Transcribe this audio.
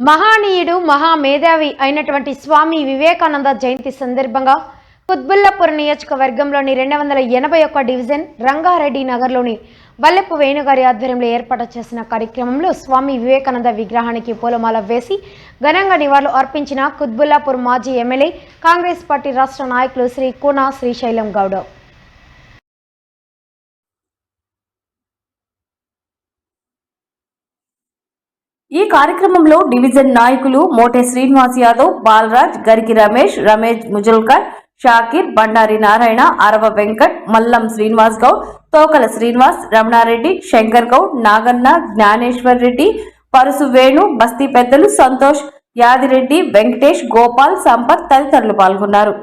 మహానీయుడు మహామేధావి అయినటువంటి స్వామి వివేకానంద జయంతి సందర్భంగా కుత్బుల్లాపూర్ నియోజకవర్గంలోని 281 డివిజన్ రంగారెడ్డి నగర్లోని వల్లెపు వేణుగారి ఆధ్వర్యంలో ఏర్పాటు చేసిన కార్యక్రమంలో స్వామి వివేకానంద విగ్రహానికి పూలమాల వేసి ఘనంగా నివాళులు అర్పించిన కుత్బుల్లాపూర్ మాజీ ఎమ్మెల్యే కాంగ్రెస్ పార్టీ రాష్ట్ర నాయకులు శ్రీ కూనా శ్రీశైలం గౌడ. ఈ కార్యక్రమంలో డివిజన్ నాయకులు మోటే శ్రీనివాస్ యాదవ్, బాలరాజ్, గరికి రమేష్, ముజల్కర్, షాకిర్, బండారి నారాయణ, అరవ వెంకట్, మల్లం శ్రీనివాస్ గౌడ్, తోకల శ్రీనివాస్, రమణారెడ్డి, శంకర్ గౌడ్, నాగన్న, జ్ఞానేశ్వర్ రెడ్డి, పరుసు వేణు, బస్తీ పెద్దలు సంతోష్, యాదిరెడ్డి, వెంకటేష్, గోపాల్, సంపత్ తదితరులు పాల్గొన్నారు.